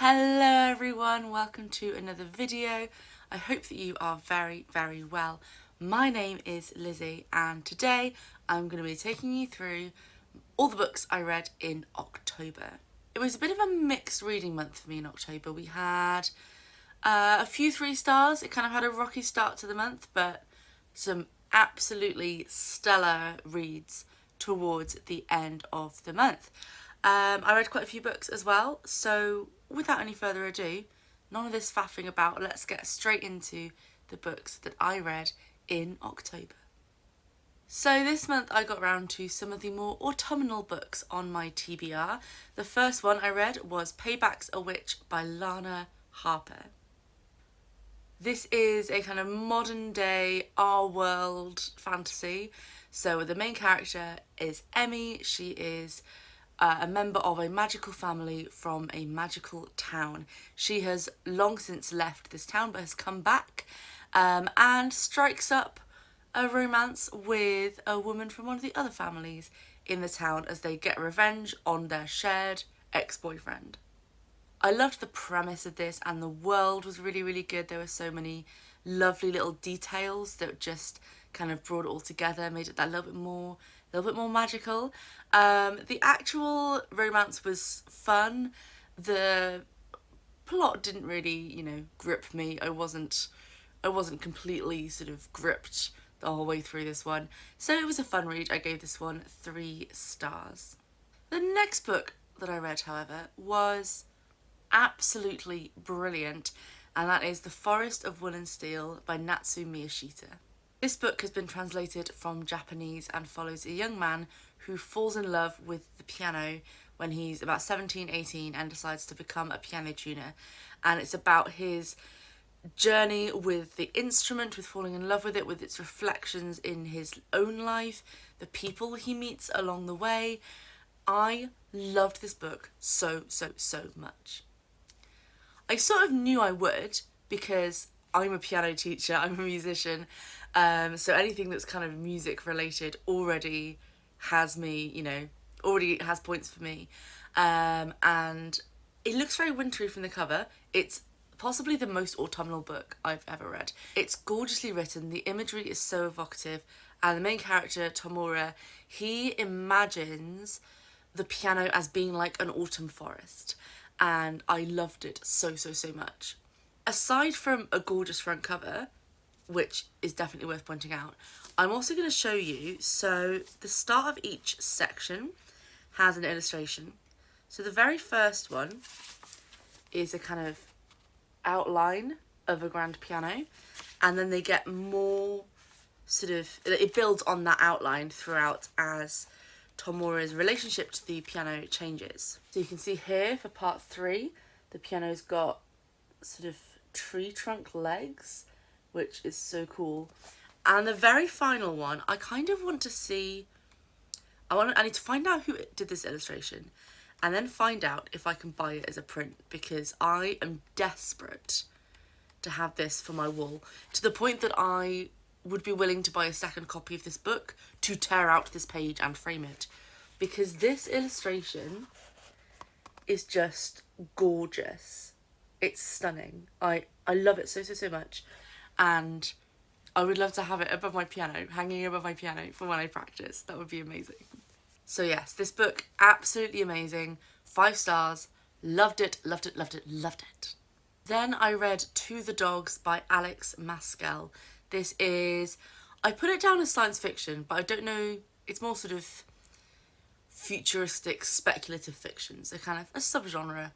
Hello everyone, welcome to another video. I hope that you are very well. My name is Lizzie and today I'm going to be taking you through all the books I read in October. It was a bit of a mixed reading month for me in October. We had a few 3 stars. It kind of had a rocky start to the month, but some absolutely stellar reads towards the end of the month. I read quite a few books as well, so without any further ado, none of this faffing about, let's get straight into the books that I read in October. So this month I got round to some of the more autumnal books on my TBR. The first one I read was Payback'S a Witch by Lana Harper. This is a kind of modern day our world fantasy. So the main character is Emmy. She is a member of a magical family from a magical town. She has long since left this town but has come back and strikes up a romance with a woman from one of the other families in the town as they get revenge on their shared ex-boyfriend. I loved the premise of this, and the world was really good. There were so many lovely little details that just kind of brought it all together, made it that little bit more magical. The actual romance was fun. The plot didn't really, grip me. I wasn't completely sort of gripped the whole way through this one. So it was a fun read. I gave this one 3 stars. The next book that I read, however, was absolutely brilliant, and that is The Forest of Woolen Steel by Natsu Miyashita. This book has been translated from Japanese and follows a young man who falls in love with the piano when he's about 17, 18 and decides to become a piano tuner. And it's about his journey with the instrument, with falling in love with it, with its reflections in his own life, the people he meets along the way. I loved this book so much. I sort of knew I would because I'm a piano teacher, I'm a musician, so anything that's kind of music related already has me, already has points for me. And it looks very wintry from the cover. It's possibly the most autumnal book I've ever read. It's gorgeously written, the imagery is so evocative, and the main character, Tomura, he imagines the piano as being like an autumn forest. And I loved it so much. Aside from a gorgeous front cover, which is definitely worth pointing out, I'm also going to show you, so the start of each section has an illustration. So the very first one is a kind of outline of a grand piano, and then they get more sort of, it builds on that outline throughout as Tomura's relationship to the piano changes. So you can see here for part 3, the piano's got sort of tree trunk legs, which is so cool. And the very final one, I kind of want to see, I need to find out who did this illustration and then find out if I can buy it as a print, because I am desperate to have this for my wall, to the point that I would be willing to buy a second copy of this book to tear out this page and frame it, because this illustration is just gorgeous. It's stunning. I love it so much, and I would love to have it above my piano, hanging above my piano for when I practice. That would be amazing. So yes, this book, absolutely amazing. 5 stars. Loved it. Then I read To the Dogs by Alex Maskell. This is, I put it down as science fiction, but I don't know, it's more sort of futuristic speculative fiction, so kind of a subgenre,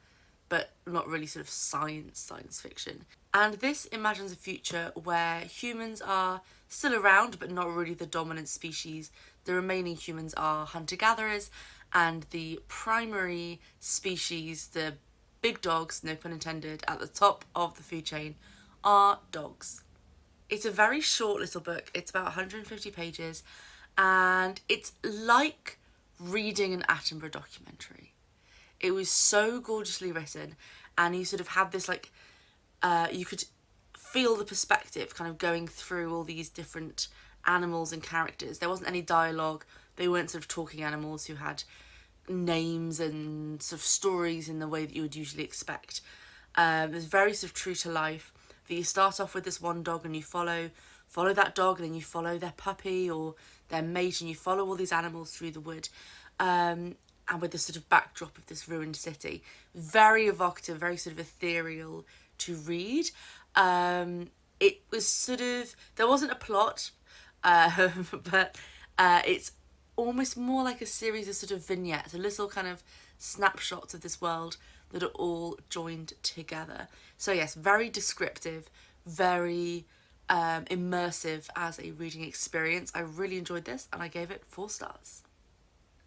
but not really sort of science fiction. And this imagines a future where humans are still around but not really the dominant species. The remaining humans are hunter-gatherers, and the primary species, the big dogs, no pun intended, at the top of the food chain are dogs. It's a very short little book. It's about 150 pages, and it's like reading an Attenborough documentary. It was so gorgeously written, and you sort of had this like, you could feel the perspective kind of going through all these different animals and characters. There wasn't any dialogue. They weren't sort of talking animals who had names and sort of stories in the way that you would usually expect. It's very sort of true to life. That you start off with this one dog and you follow that dog, and then you follow their puppy or their mate, and you follow all these animals through the wood. And with this sort of backdrop of this ruined city. Very evocative, very sort of ethereal to read. It was sort of, there wasn't a plot, but it's almost more like a series of sort of vignettes, a little kind of snapshots of this world that are all joined together. So yes, very descriptive, very immersive as a reading experience. I really enjoyed this and I gave it 4 stars.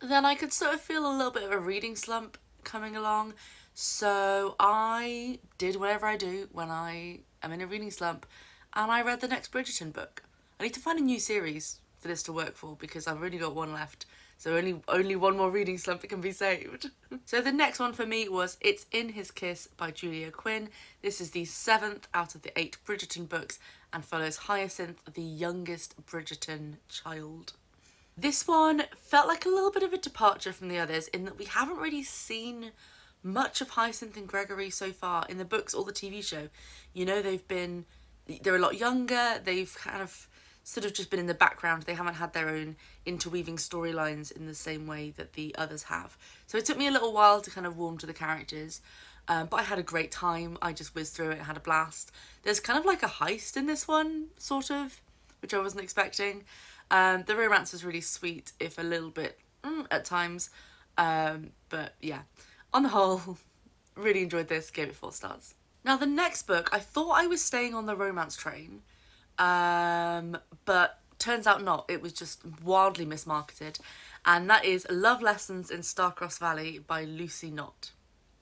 Then I could sort of feel a little bit of a reading slump coming along, so I did whatever I do when I am in a reading slump, and I read the next Bridgerton book. I need to find a new series for this to work for because I've only got one left, so only one more reading slump that can be saved. So the next one for me was It's in His Kiss by Julia Quinn. This is the 7th out of the 8 Bridgerton books and follows Hyacinth, the youngest Bridgerton child. This one felt like a little bit of a departure from the others in that we haven't really seen much of Hyacinth and Gregory so far in the books or the TV show. You know, they're a lot younger, they've kind of sort of just been in the background, they haven't had their own interweaving storylines in the same way that the others have. So it took me a little while to kind of warm to the characters, but I had a great time. I just whizzed through it and had a blast. There's kind of like a heist in this one, sort of, which I wasn't expecting. The romance was really sweet, if a little bit at times, but yeah, on the whole, really enjoyed this, gave it 4 stars. Now the next book, I thought I was staying on the romance train, but turns out not. It was just wildly mismarketed, and that is Love Lessons in Starcross Valley by Lucy Knott.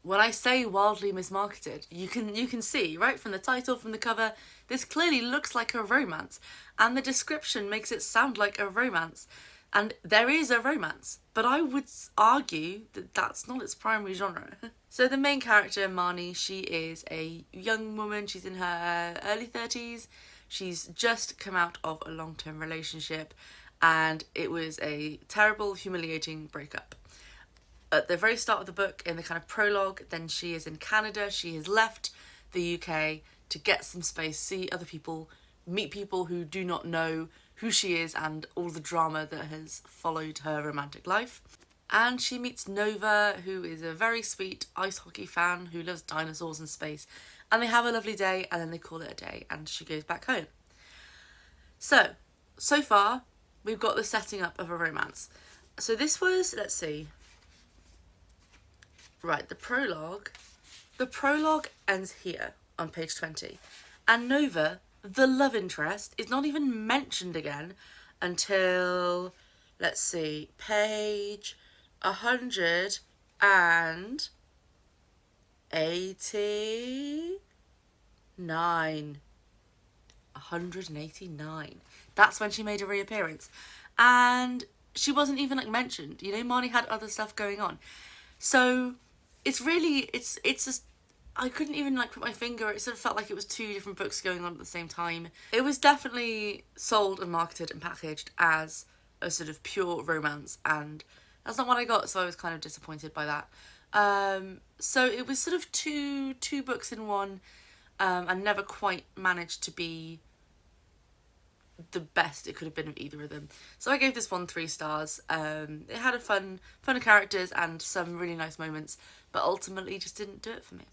When I say wildly mismarketed, you can see, right, from the title, from the cover, this clearly looks like a romance, and the description makes it sound like a romance. And there is a romance, but I would argue that that's not its primary genre. So the main character, Marnie, she is a young woman, she's in her early 30s, she's just come out of a long-term relationship, and it was a terrible, humiliating breakup. At the very start of the book, in the kind of prologue, then she is in Canada. She has left the UK to get some space, see other people, meet people who do not know who she is and all the drama that has followed her romantic life. And she meets Nova, who is a very sweet ice hockey fan who loves dinosaurs and space. And they have a lovely day, and then they call it a day, and she goes back home. So far, we've got the setting up of a romance. So this was, let's see... Right, the prologue ends here on page 20, and Nova, the love interest, is not even mentioned again until, let's see, page 189. 189. That's when she made a reappearance, and she wasn't even like mentioned. You know, Marnie had other stuff going on, so it's really, it's just, I couldn't even like put my finger, it sort of felt like it was 2 different books going on at the same time. It was definitely sold and marketed and packaged as a sort of pure romance, and that's not what I got, so I was kind of disappointed by that. So it was sort of two books in one, and never quite managed to be the best it could have been of either of them. So I gave this one 3 stars. It had a fun characters and some really nice moments, but ultimately just didn't do it for me.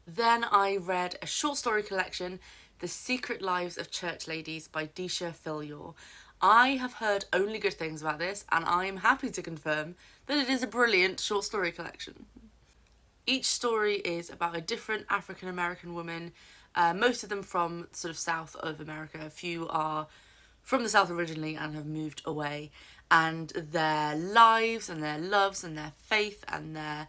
Then I read a short story collection, The Secret Lives of Church Ladies by Disha Filyor. I have heard only good things about this, and I'm happy to confirm that it is a brilliant short story collection. Each story is about a different African American woman, most of them from sort of south of America. A few are from the south originally and have moved away, and their lives and their loves and their faith and their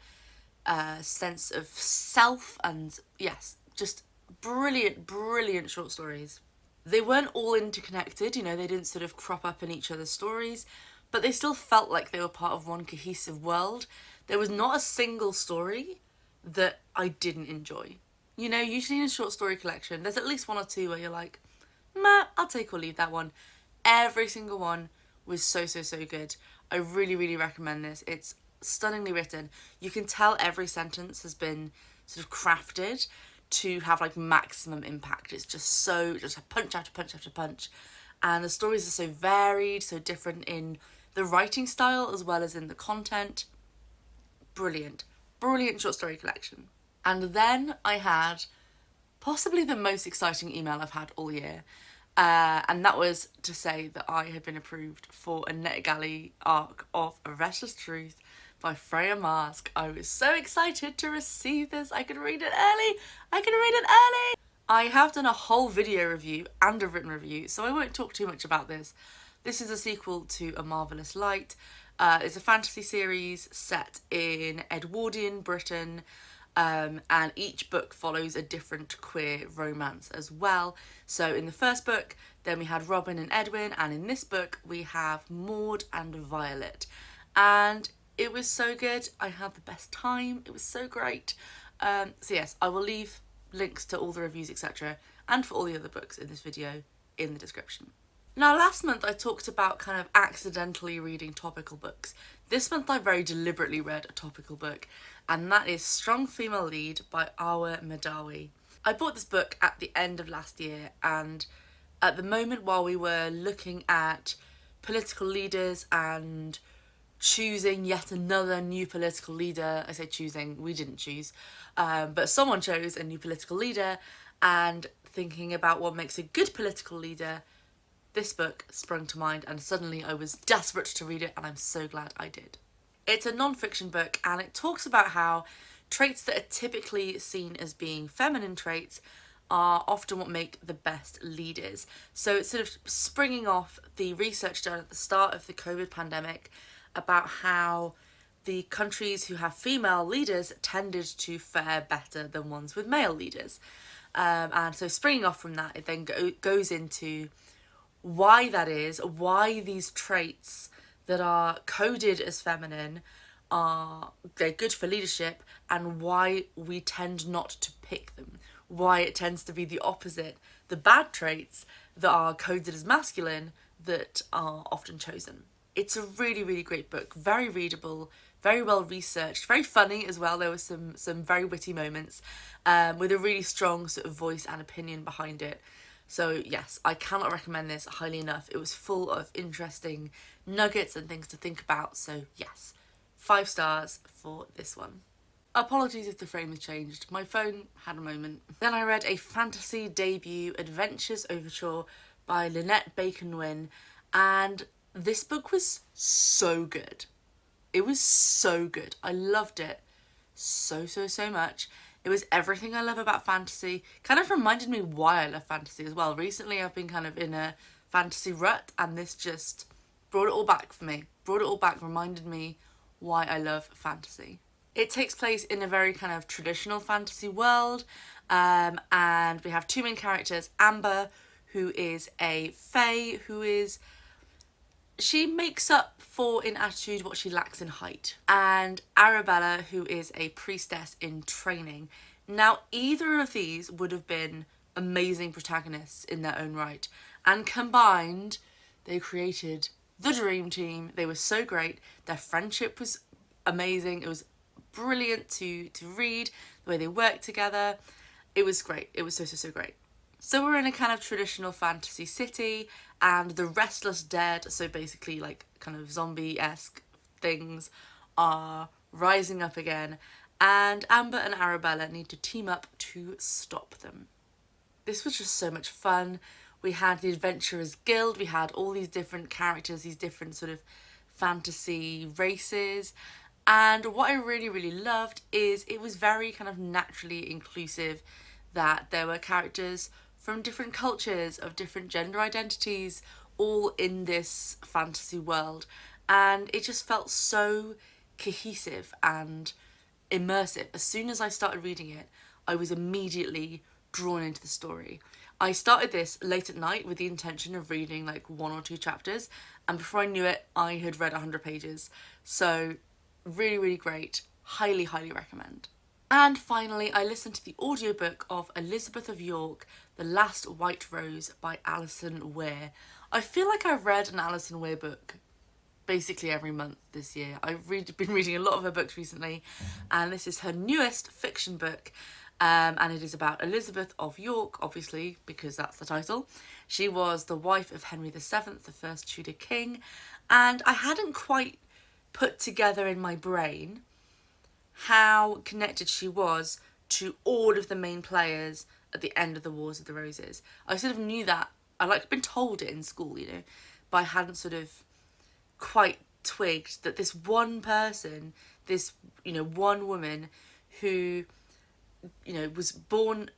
sense of self, and yes, just brilliant short stories. They weren't all interconnected, you know, they didn't sort of crop up in each other's stories, but they still felt like they were part of one cohesive world. There was not a single story that I didn't enjoy. You know, usually in a short story collection, there's at least 1 or 2 where you're like, meh, I'll take or leave that one. Every single one was so good. I really recommend this. It's stunningly written. You can tell every sentence has been sort of crafted to have like maximum impact. It's just punch after punch after punch. And the stories are so varied, so different in the writing style as well as in the content. Brilliant. Brilliant short story collection. And then I had possibly the most exciting email I've had all year. And that was to say that I had been approved for a NetGalley arc of A Restless Truth by Freya Marske. I was so excited to receive this. I could read it early. I have done a whole video review and a written review, so I won't talk too much about this. This is a sequel to A Marvellous Light. It's a fantasy series set in Edwardian Britain, and each book follows a different queer romance as well. So in the first book, then we had Robin and Edwin, and in this book we have Maud and Violet. And it was so good. I had the best time. It was so great. So yes, I will leave links to all the reviews, etc., and for all the other books in this video in the description. Now, last month I talked about kind of accidentally reading topical books. This month I very deliberately read a topical book, and that is Strong Female Lead by Awa Madawi. I bought this book at the end of last year, and at the moment while we were looking at political leaders and choosing yet another new political leader, I say choosing, we didn't choose, but someone chose a new political leader, and thinking about what makes a good political leader, this book sprung to mind, and suddenly I was desperate to read it, and I'm so glad I did. It's a non-fiction book, and it talks about how traits that are typically seen as being feminine traits are often what make the best leaders. So it's sort of springing off the research done at the start of the COVID pandemic about how the countries who have female leaders tended to fare better than ones with male leaders. And so springing off from that, it then goes into why that is, why these traits that are coded as feminine they're good for leadership, and why we tend not to pick them, why it tends to be the opposite, the bad traits that are coded as masculine that are often chosen. It's a really, really great book, very readable, very well researched, very funny as well. There were some very witty moments, with a really strong sort of voice and opinion behind it. So yes, I cannot recommend this highly enough. It was full of interesting nuggets and things to think about. So yes, 5 stars for this one. Apologies if the frame has changed. My phone had a moment. Then I read a fantasy debut, Adventures Overture by Lynette Bacon-Wynne, and this book was so good. It was so good. I loved it so much. It was everything I love about fantasy. Kind of reminded me why I love fantasy as well. Recently I've been kind of in a fantasy rut, and this just brought it all back for me. Brought it all back, reminded me why I love fantasy. It takes place in a very kind of traditional fantasy world, and we have 2 main characters, Amber, who is a fae, she makes up for in attitude what she lacks in height, and Arabella, who is a priestess in training. Now, either of these would have been amazing protagonists in their own right, and combined they created the dream team. They were so great. Their friendship was amazing. It was brilliant to read, the way they worked together. It was great. It was so great. So we're in a kind of traditional fantasy city, and the restless dead, so basically like kind of zombie-esque things, are rising up again, and Amber and Arabella need to team up to stop them. This was just so much fun. We had the Adventurers Guild, we had all these different characters, these different sort of fantasy races, and what I really loved is it was very kind of naturally inclusive, that there were characters from different cultures, of different gender identities, all in this fantasy world, and it just felt so cohesive and immersive. As soon as I started reading it, I was immediately drawn into the story. I started this late at night with the intention of reading like 1 or 2 chapters, and before I knew it, I had read 100 pages. So really great. Highly recommend. And finally, I listened to the audiobook of Elizabeth of York, The Last White Rose by Alison Weir. I feel like I've read an Alison Weir book basically every month this year. I've been reading a lot of her books recently, and this is her newest fiction book, and it is about Elizabeth of York, obviously, because that's the title. She was the wife of Henry VII, the first Tudor king, and I hadn't quite put together in my brain how connected she was to all of the main players at the end of the Wars of the Roses. I sort of knew that. I'd like been told it in school, you know, but I hadn't sort of quite twigged that this one person, this, you know, one woman who, you know, was born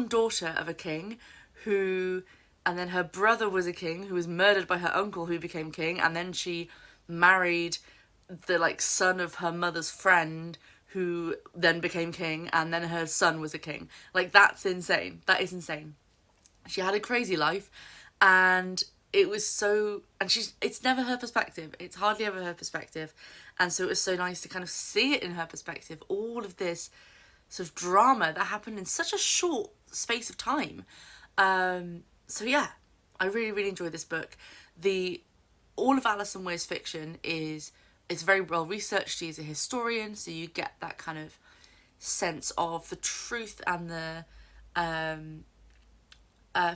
daughter of a king, who, and then her brother was a king who was murdered by her uncle who became king, and then she married the like son of her mother's friend who then became king, and then her son was a king. Like, that's insane. That is insane. She had a crazy life, and it was so, and it's never her perspective. It's hardly ever her perspective. And so it was so nice to kind of see it in her perspective, all of this sort of drama that happened in such a short space of time. So yeah, I really, really enjoyed this book. All of Alison Weir's fiction it's very well researched. She's a historian, so you get that kind of sense of the truth, and the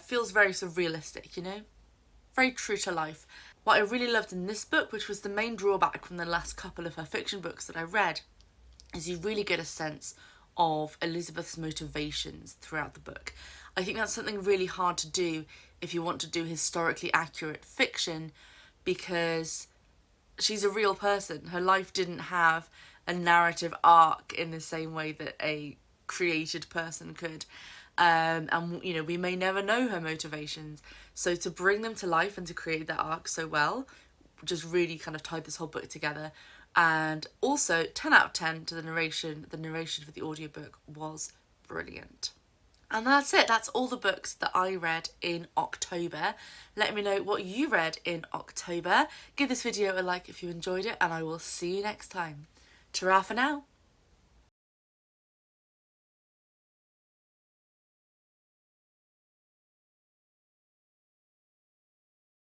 feels very sort of realistic, you know, very true to life. What I really loved in this book, which was the main drawback from the last couple of her fiction books that I read, is you really get a sense of Elizabeth's motivations throughout the book. I think that's something really hard to do if you want to do historically accurate fiction, because she's a real person. Her life didn't have a narrative arc in the same way that a created person could. And, you know, we may never know her motivations. So to bring them to life and to create that arc so well just really kind of tied this whole book together. And also, 10 out of 10 to the narration. The narration for the audiobook was brilliant. And that's it. That's all the books that I read in October. Let me know what you read in October. Give this video a like if you enjoyed it, and I will see you next time. Ta-ra for now.